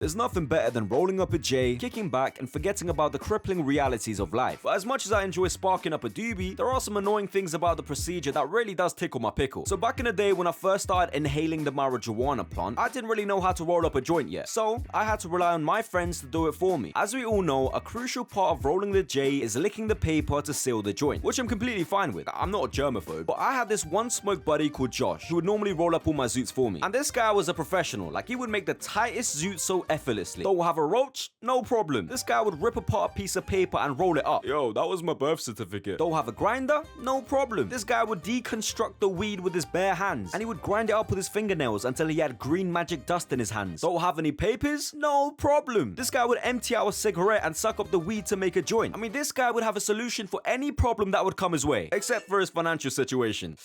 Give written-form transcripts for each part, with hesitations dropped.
There's nothing better than rolling up a J, kicking back, and forgetting about the crippling realities of life. But as much as I enjoy sparking up a doobie, there are some annoying things about the procedure that really does tickle my pickle. So back in the day when I first started inhaling the marijuana plant, I didn't really know how to roll up a joint yet. So I had to rely on my friends to do it for me. As we all know, a crucial part of rolling the J is licking the paper to seal the joint, which I'm completely fine with. I'm not a germaphobe, but I had this one smoke buddy called Josh, who would normally roll up all my zoots for me. And this guy was a professional. Like, he would make the tightest zoot so effortlessly. Don't have a roach? No problem. This guy would rip apart a piece of paper and roll it up. Yo, that was my birth certificate. Don't have a grinder? No problem. This guy would deconstruct the weed with his bare hands, and he would grind it up with his fingernails until he had green magic dust in his hands. Don't have any papers? No problem. This guy would empty out a cigarette and suck up the weed to make a joint. I mean, this guy would have a solution for any problem that would come his way, except for his financial situation.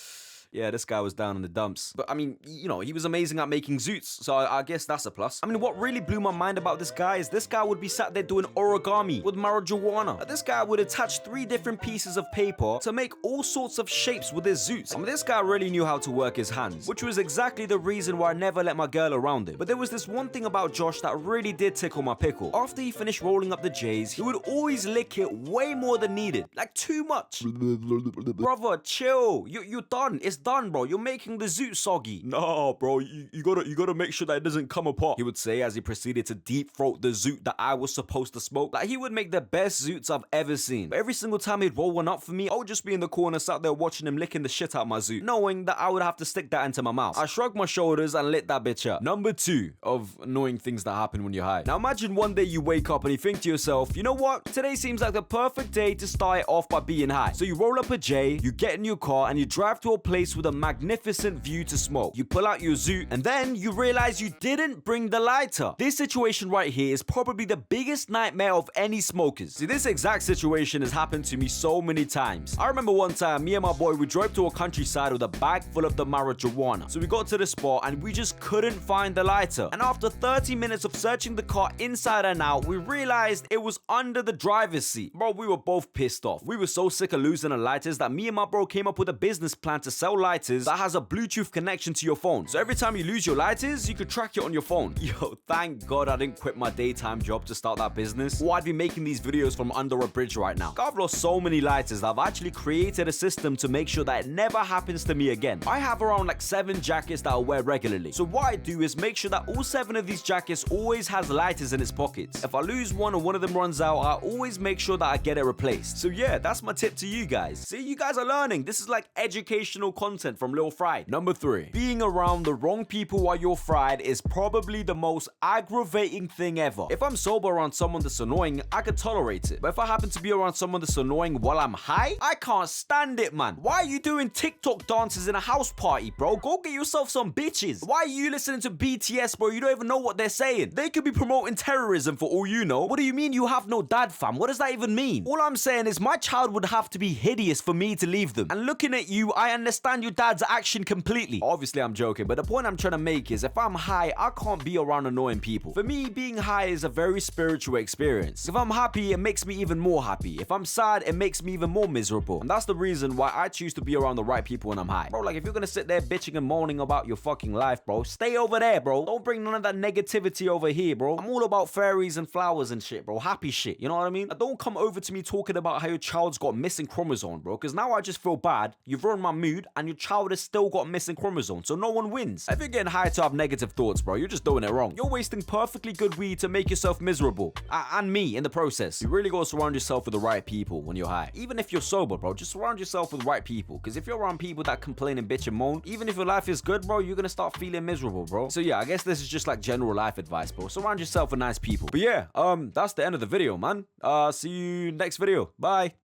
Yeah, this guy was down in the dumps. But I mean, you know, he was amazing at making zoots, so I guess that's a plus. I mean, what really blew my mind about this guy is this guy would be sat there doing origami with marijuana. This guy would attach 3 different pieces of paper to make all sorts of shapes with his zoots. I mean, this guy really knew how to work his hands, which was exactly the reason why I never let my girl around him. But there was this one thing about Josh that really did tickle my pickle. After he finished rolling up the J's, he would always lick it way more than needed. Like, too much. Brother, chill. You're done. It's done, bro. You're making the zoot soggy. No, bro. You gotta make sure that it doesn't come apart, he would say as he proceeded to deep throat the zoot that I was supposed to smoke. Like, he would make the best zoots I've ever seen. But every single time he'd roll one up for me, I would just be in the corner sat there watching him licking the shit out of my zoot, knowing that I would have to stick that into my mouth. I shrugged my shoulders and lit that bitch up. Number 2 of annoying things that happen when you're high. Now imagine one day you wake up and you think to yourself, you know what? Today seems like the perfect day to start it off by being high. So you roll up a J, you get in your car, and you drive to a place with a magnificent view to smoke. You pull out your zoot, and then you realize you didn't bring the lighter. This situation right here is probably the biggest nightmare of any smokers. See, this exact situation has happened to me so many times. I remember one time, me and my boy, we drove to a countryside with a bag full of the marijuana. So we got to the spot and we just couldn't find the lighter. And after 30 minutes of searching the car inside and out, we realized it was under the driver's seat. Bro, we were both pissed off. We were so sick of losing the lighters that me and my bro came up with a business plan to sell lighters that has a Bluetooth connection to your phone. So every time you lose your lighters, you could track it on your phone. Yo, thank God I didn't quit my daytime job to start that business, or I'd be making these videos from under a bridge right now. I've lost so many lighters that I've actually created a system to make sure that it never happens to me again. I have around like 7 jackets that I wear regularly. So what I do is make sure that all 7 of these jackets always has lighters in its pockets. If I lose one or one of them runs out, I always make sure that I get it replaced. So yeah, that's my tip to you guys. See, you guys are learning. This is like educational content from Lil Fried. Number 3, being around the wrong people while you're fried is probably the most aggravating thing ever. If I'm sober around someone that's annoying, I could tolerate it. But if I happen to be around someone that's annoying while I'm high, I can't stand it, man. Why are you doing TikTok dances in a house party, bro? Go get yourself some bitches. Why are you listening to BTS, bro? You don't even know what they're saying. They could be promoting terrorism for all you know. What do you mean you have no dad, fam? What does that even mean? All I'm saying is my child would have to be hideous for me to leave them. And looking at you, I understand your dad's action completely. Obviously, I'm joking, but the point I'm trying to make is if I'm high, I can't be around annoying people. For me, being high is a very spiritual experience. If I'm happy, it makes me even more happy. If I'm sad, it makes me even more miserable. And that's the reason why I choose to be around the right people when I'm high. Bro, like, if you're gonna sit there bitching and moaning about your fucking life, bro, stay over there, bro. Don't bring none of that negativity over here, bro. I'm all about fairies and flowers and shit, bro. Happy shit, you know what I mean? And don't come over to me talking about how your child's got missing chromosome, bro, because now I just feel bad. You've ruined my mood, and your child has still got missing chromosome, so no one wins. If you're getting high to have negative thoughts, bro, you're just doing it wrong. You're wasting perfectly good weed to make yourself miserable. And me in the process. You really gotta surround yourself with the right people when you're high. Even if you're sober, bro, just surround yourself with the right people. Because if you're around people that complain and bitch and moan, even if your life is good, bro, you're gonna start feeling miserable, bro. So yeah, I guess this is just like general life advice, bro. Surround yourself with nice people. But yeah, that's the end of the video, man. See you next video. Bye.